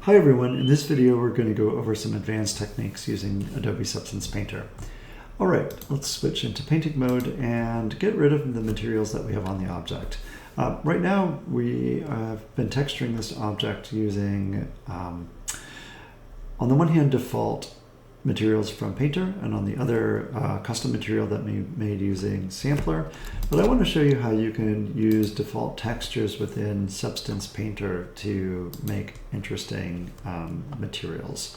Hi everyone, in this video we're going to go over some advanced techniques using Adobe Substance Painter. Alright, let's switch into painting mode and get rid of the materials that we have on the object. Right now we have been texturing this object using, on the one hand, default materials from Painter, and on the other custom material that we made using Sampler. But I want to show you how you can use default textures within Substance Painter to make interesting materials.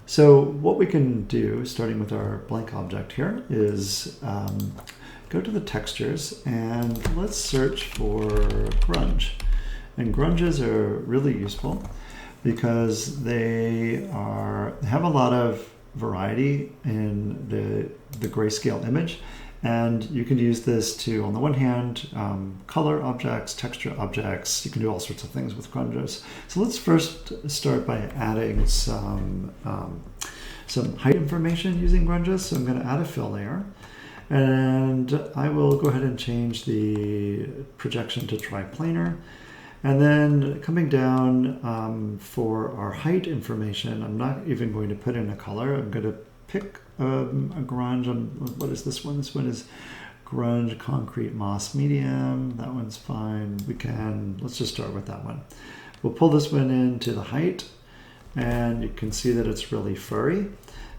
So what we can do, starting with our blank object here, is go to the textures and let's search for grunge. And grunges are really useful because they have a lot of variety in the grayscale image, and you can use this to, on the one hand, color objects, texture objects. You can do all sorts of things with grunges. So let's first start by adding some height information using grunges. So I'm going to add a fill layer, and I will go ahead and change the projection to triplanar. And then coming down for our height information, I'm not even going to put in a color. I'm going to pick a grunge. What is this one? This one is grunge concrete moss medium. That one's fine. Let's just start with that one. We'll pull this one into the height, and you can see that it's really furry.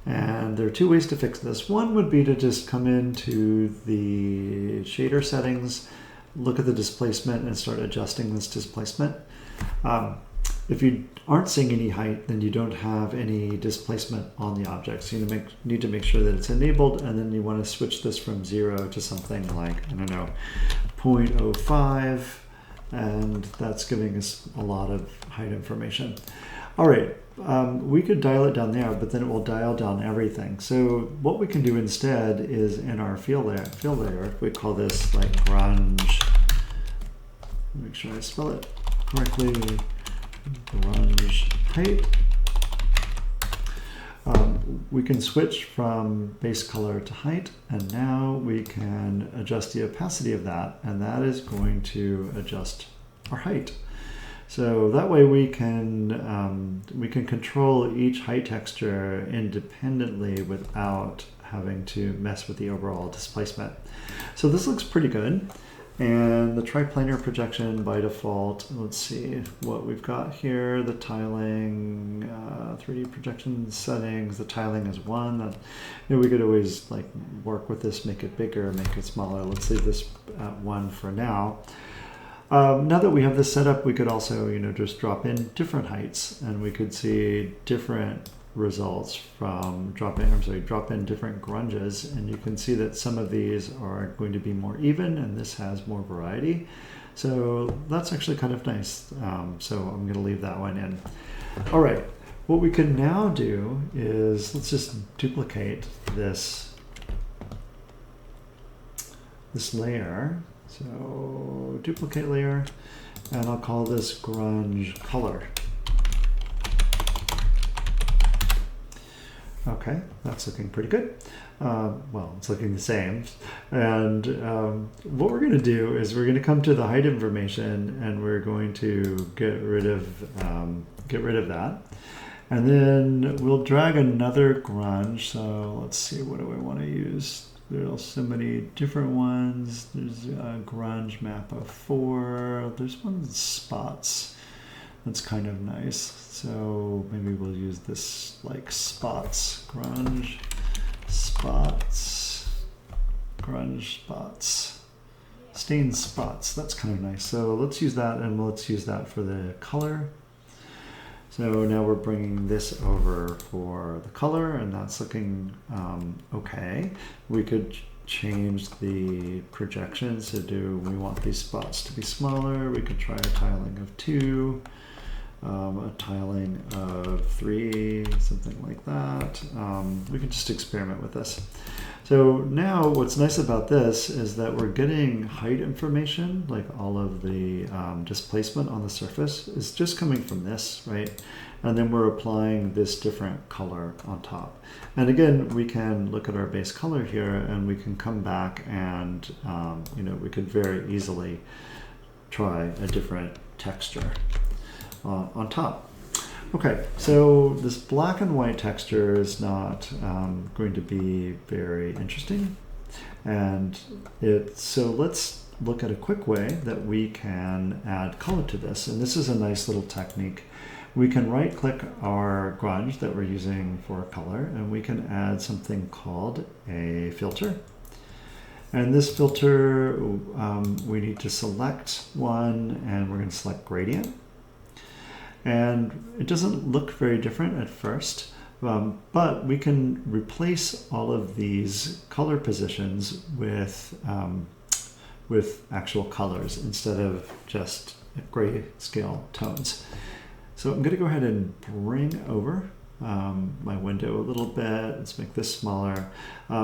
And there are two ways to fix this. One would be to just come into the shader settings, look at the displacement, and start adjusting this displacement. If you aren't seeing any height, then you don't have any displacement on the object. So you need to make sure that it's enabled, and then you want to switch this from 0 to something like, I don't know, 0.05, and that's giving us a lot of height information. All right, we could dial it down there, but then it will dial down everything. So what we can do instead is in our fill layer, we call this like grunge. Make sure I spell it correctly. Grunge height. We can switch from base color to height, and now we can adjust the opacity of that, and that is going to adjust our height. So that way we can control each height texture independently without having to mess with the overall displacement. So this looks pretty good. And the triplanar projection by default, let's see what we've got here. The tiling, 3D projection settings, the tiling is 1. We could always like work with this, make it bigger, make it smaller. Let's leave this at 1 for now. Now that we have this set up, we could also, just drop in different heights, and we could see different results from drop in different grunges, and you can see that some of these are going to be more even, and this has more variety. So that's actually kind of nice. So I'm going to leave that one in. All right, what we can now do is let's just duplicate this layer. So duplicate layer, and I'll call this grunge color. Okay, that's looking pretty good. Well, it's looking the same. And what we're going to do is we're going to come to the height information, and we're going to get rid of that. And then we'll drag another grunge. So let's see, what do I want to use? There's so many different ones. There's a grunge map of 4. There's one with spots. That's kind of nice. So maybe we'll use this like spots, grunge spots, stain spots. That's kind of nice. So let's use that, and let's use that for the color. So now we're bringing this over for the color, and that's looking okay. We could change the projections to we want these spots to be smaller. We could try a tiling of 2, a tiling of 3, something like that. We can just experiment with this. So now what's nice about this is that we're getting height information, like all of the displacement on the surface is just coming from this, right? And then we're applying this different color on top. And again, we can look at our base color here, and we can come back and, we could very easily try a different texture. on top. Okay, so this black and white texture is not going to be very interesting. And so let's look at a quick way that we can add color to this. And this is a nice little technique. We can right click our grunge that we're using for color, and we can add something called a filter. And this filter, we need to select one, and we're going to select gradient. And it doesn't look very different at first, but we can replace all of these color positions with actual colors instead of just grayscale tones. So I'm going to go ahead and bring over my window a little bit. Let's make this smaller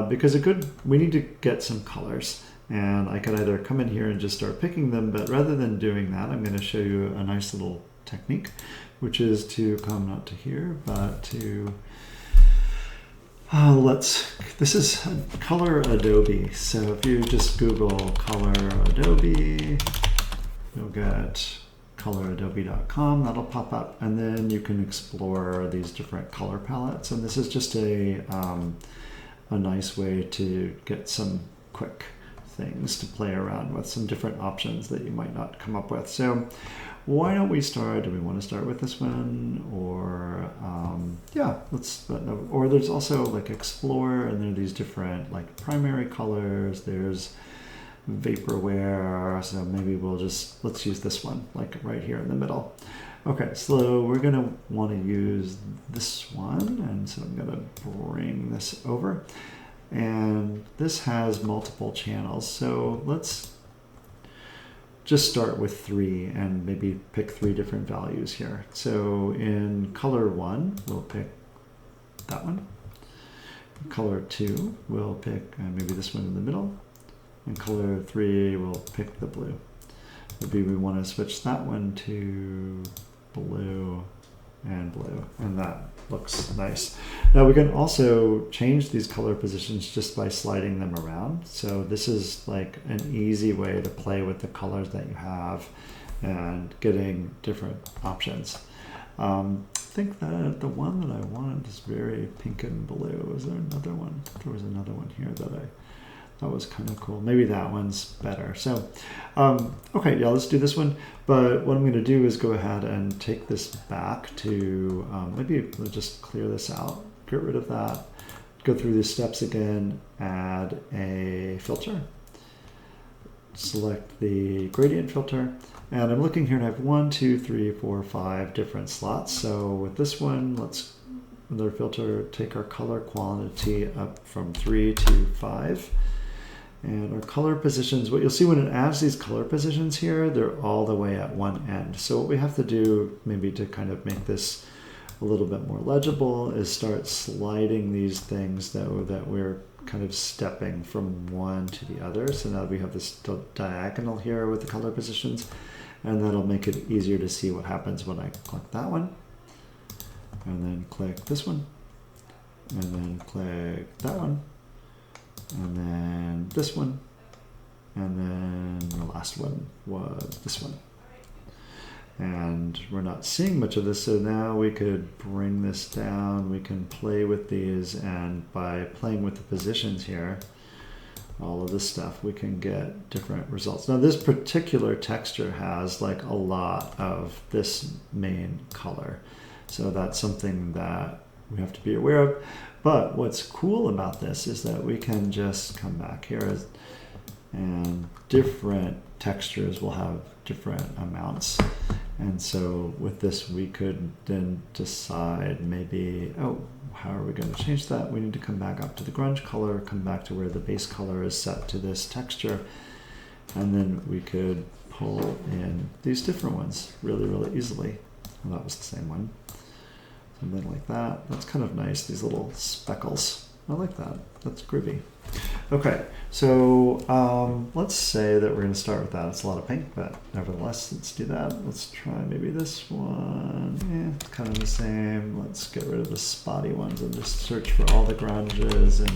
because we need to get some colors. And I could either come in here and just start picking them, but rather than doing that, I'm going to show you a nice little technique, which is to come not to here, but to this is Color Adobe. So if you just Google Color Adobe, you'll get coloradobe.com. That'll pop up, and then you can explore these different color palettes. And this is just a nice way to get some quick things to play around with, some different options that you might not come up with. So why don't we start? Do we want to start with this one, or yeah, or there's also like explore, and there are these different like primary colors. There's vaporware, so maybe let's use this one, like right here in the middle. Okay, so we're gonna want to use this one, and so I'm gonna bring this over, and this has multiple channels. So let's just start with 3 and maybe pick 3 different values here. So in color 1, we'll pick that one. In color 2, we'll pick maybe this one in the middle. In color 3, we'll pick the blue. Maybe we want to switch that one to blue, and that looks nice. Now we can also change these color positions just by sliding them around. So this is like an easy way to play with the colors that you have and getting different options. I think that the one that I wanted is very pink and blue. Is there another one? There was another one here that was kind of cool. Maybe that one's better. So, okay, yeah, let's do this one. But what I'm going to do is go ahead and take this back to, maybe let's just clear this out, get rid of that, go through these steps again, add a filter, select the gradient filter, and I'm looking here and I have 1, 2, 3, 4, 5 different slots. So with this one, let's, with our filter, take our color quantity up from 3 to 5. And our color positions, what you'll see when it adds these color positions here, they're all the way at one end. So what we have to do, maybe to kind of make this a little bit more legible, is start sliding these things that we're kind of stepping from one to the other. So now we have this diagonal here with the color positions, and that'll make it easier to see what happens when I click that one, and then click this one, and then click that one, and then this one, and then the last one was this one. And we're not seeing much of this, so now we could bring this down. We can play with these, and by playing with the positions here, all of this stuff, we can get different results. Now this particular texture has like a lot of this main color, so that's something that we have to be aware of. But what's cool about this is that we can just come back here, and different textures will have different amounts. And so with this, we could then decide maybe, oh, how are we going to change that? We need to come back up to the grunge color, come back to where the base color is set to this texture, and then we could pull in these different ones really, really easily. Well, that was the same one. Something like that. That's kind of nice, these little speckles. I like that. That's groovy. Okay, so let's say that we're going to start with that. It's a lot of pink, but nevertheless, let's do that. Let's try maybe this one. It's kind of the same. Let's get rid of the spotty ones and just search for all the grunges. And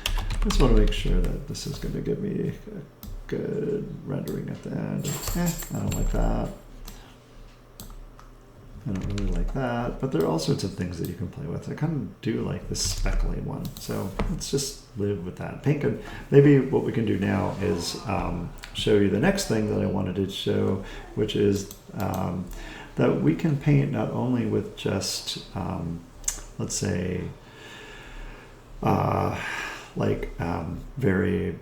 I just want to make sure that this is going to give me a good rendering at the end. I don't like that. I don't really like that, but there are all sorts of things that you can play with. I kind of do like this speckly one, so let's just live with that. Pink, and maybe what we can do now is show you the next thing that I wanted to show, which is that we can paint not only with just, let's say, very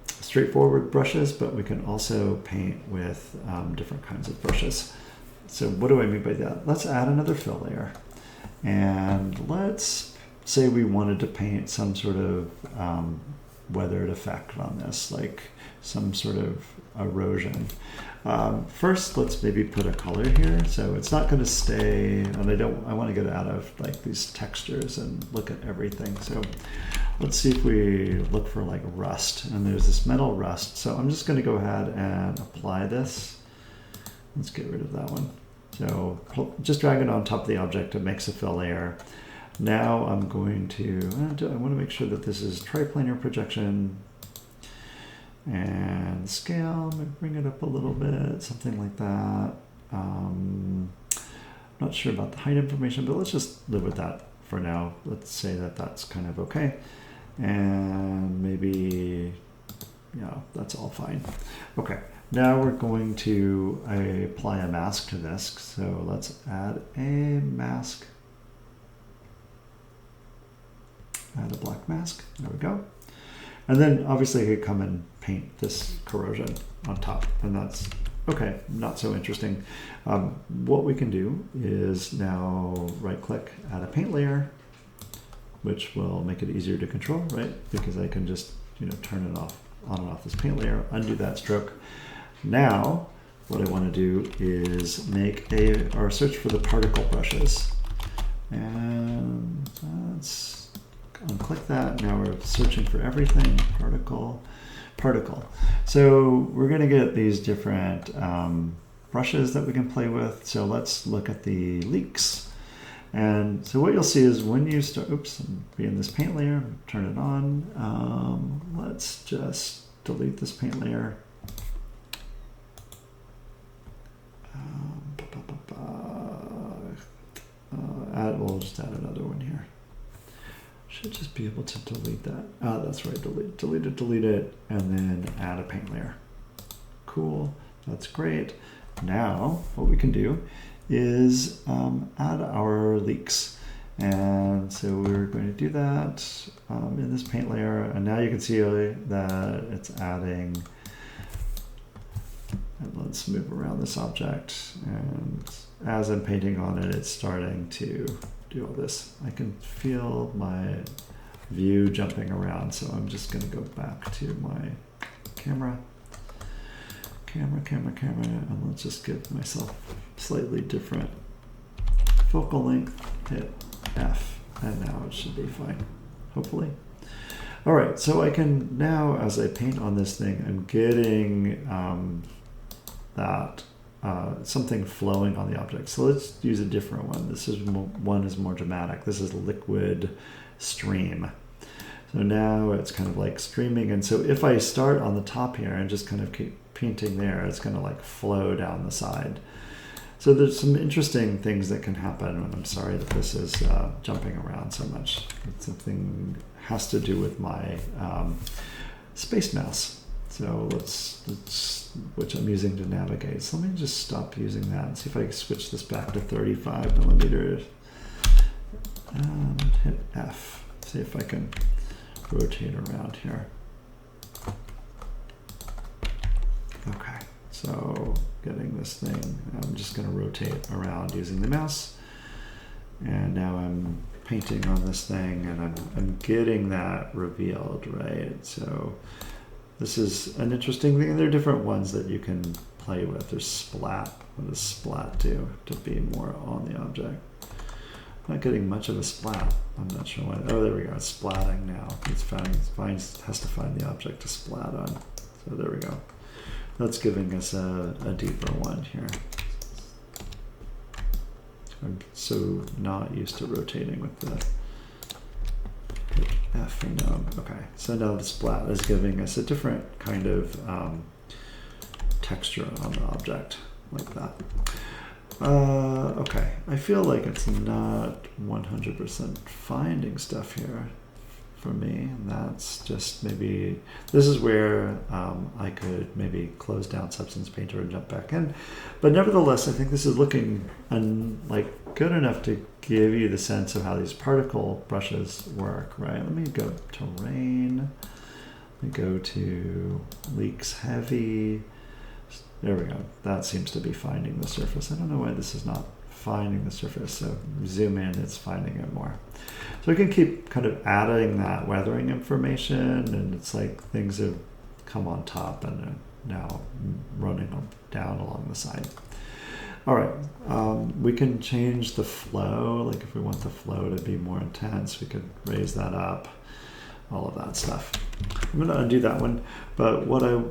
straightforward brushes, but we can also paint with different kinds of brushes. So what do I mean by that? Let's add another fill layer. And let's say we wanted to paint some sort of weathered effect on this, like some sort of erosion. First, let's maybe put a color here. So it's not going to stay, and I want to get out of like these textures and look at everything. So let's see if we look for like rust, and there's this metal rust. So I'm just going to go ahead and apply this. Let's get rid of that one. So just drag it on top of the object. It makes a fill layer. Now I'm going to, I want to make sure that this is triplanar projection and scale. I'm going to bring it up a little bit, something like that. Not sure about the height information, but let's just live with that for now. Let's say that that's kind of okay. And maybe, yeah, that's all fine. Okay. Now we're going to apply a mask to this. So let's add a mask. Add a black mask. There we go. And then obviously I could come and paint this corrosion on top. And that's okay, not so interesting. What we can do is now right click, add a paint layer, which will make it easier to control, right? Because I can just, turn it off, on and off this paint layer, undo that stroke. Now, what I want to do is make or search for the particle brushes. And let's unclick that. Now we're searching for everything, particle. So we're going to get these different brushes that we can play with. So let's look at the leaks. And so what you'll see is when you start, oops, be in this paint layer, turn it on. Let's just delete this paint layer. We'll just add another one here. Should just be able to delete that. That's right, delete it, and then add a paint layer. Cool, that's great. Now, what we can do is add our leaks. And so we're going to do that in this paint layer. And now you can see that it's adding, and let's move around this object. And as I'm painting on it, it's starting to do all this. I can feel my view jumping around. So I'm just going to go back to my camera, and let's just give myself slightly different focal length, hit F, and now it should be fine, hopefully. All right, so I can now, as I paint on this thing, I'm getting something flowing on the object. So let's use a different one. This is one is more dramatic. This is liquid stream. So now it's kind of like streaming, and so if I start on the top here and just kind of keep painting there, it's going to like flow down the side. So there's some interesting things that can happen, and I'm sorry that this is jumping around so much. It's something has to do with my space mouse. So which I'm using to navigate. So let me just stop using that and see if I can switch this back to 35 millimeters. And hit F. See if I can rotate around here. Okay, so getting this thing, I'm just going to rotate around using the mouse. And now I'm painting on this thing, and I'm getting that revealed, right? So this is an interesting thing. There are different ones that you can play with. There's splat. What does splat do to be more on the object? I'm not getting much of a splat. I'm not sure why. Oh, there we go. It's splatting now. It has to find the object to splat on. So there we go. That's giving us a deeper one here. I'm so not used to rotating with the F and O. Okay, so now the splat is giving us a different kind of texture on the object, like that. Okay, I feel like it's not 100% finding stuff here for me, and that's just maybe, this is where I could maybe close down Substance Painter and jump back in. But nevertheless, I think this is looking like good enough to give you the sense of how these particle brushes work, right? Let me go Terrain, let me go to Leaks Heavy. There we go. That seems to be finding the surface. I don't know why this is not finding the surface. So zoom in, it's finding it more. So we can keep kind of adding that weathering information, and it's like things have come on top and are now running down along the side. All right, we can change the flow. Like if we want the flow to be more intense, we could raise that up, all of that stuff. I'm gonna undo that one, but what I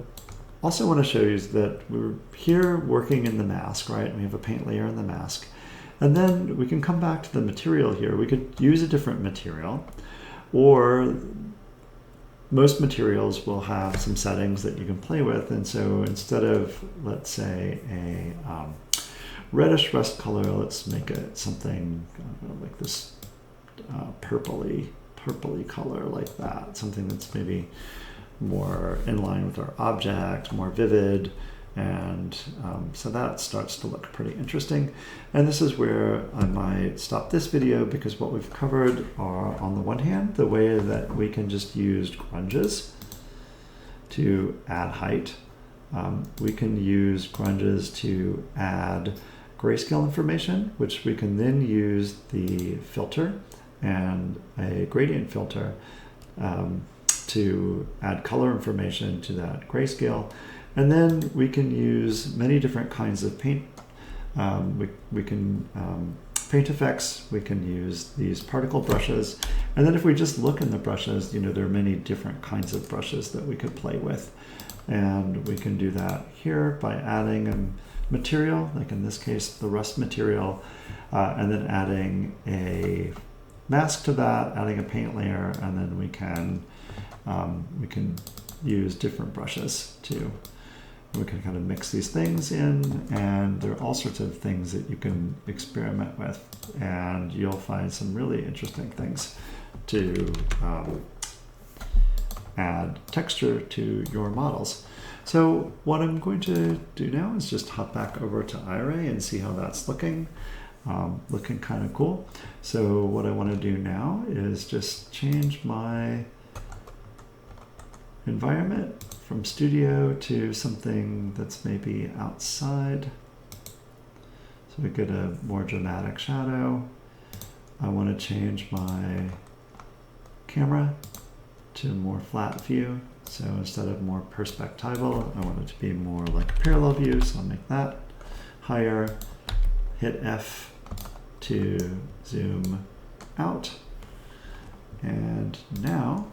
also want to show you is that we're here working in the mask, right? We have a paint layer in the mask. And then we can come back to the material here. We could use a different material, or most materials will have some settings that you can play with. And so instead of, let's say, a reddish rust color, let's make it something like this purpley color like that. Something that's maybe more in line with our object, more vivid, and so that starts to look pretty interesting. And this is where I might stop this video, because what we've covered are, on the one hand, the way that we can just use grunges to add height. We can use grunges to add grayscale information, which we can then use the filter and a gradient filter to add color information to that grayscale. And then we can use many different kinds of paint. We can paint effects, we can use these particle brushes. And then if we just look in the brushes, there are many different kinds of brushes that we could play with. And we can do that here by adding a material, like in this case, the rust material, and then adding a mask to that, adding a paint layer, and then we can use different brushes too. We can kind of mix these things in, and there are all sorts of things that you can experiment with, and you'll find some really interesting things to add texture to your models. So what I'm going to do now is just hop back over to iRay and see how that's looking. Looking kind of cool. So what I want to do now is just change my environment from studio to something that's maybe outside. So we get a more dramatic shadow. I want to change my camera to more flat view. So instead of more perspectival, I want it to be more like a parallel view. So I'll make that higher, hit F to zoom out. And now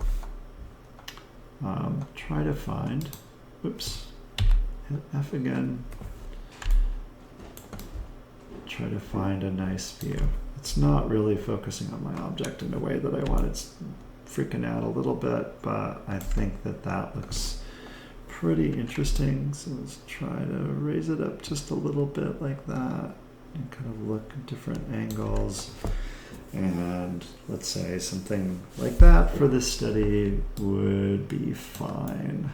try to find, oops, hit F again. Try to find a nice view. It's not really focusing on my object in a way that I want. It's freaking out a little bit, but I think that that looks pretty interesting. So let's try to raise it up just a little bit like that and kind of look at different angles. And let's say something like that for this study would be fine.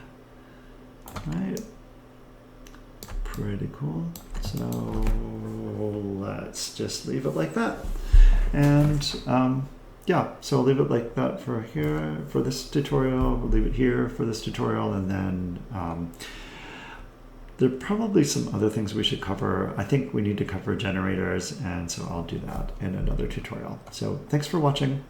Right? Pretty cool. So let's just leave it like that. And yeah, so I'll leave it like that for here, for this tutorial. We'll leave it here for this tutorial, and then there are probably some other things we should cover. I think we need to cover generators, and so I'll do that in another tutorial. So thanks for watching.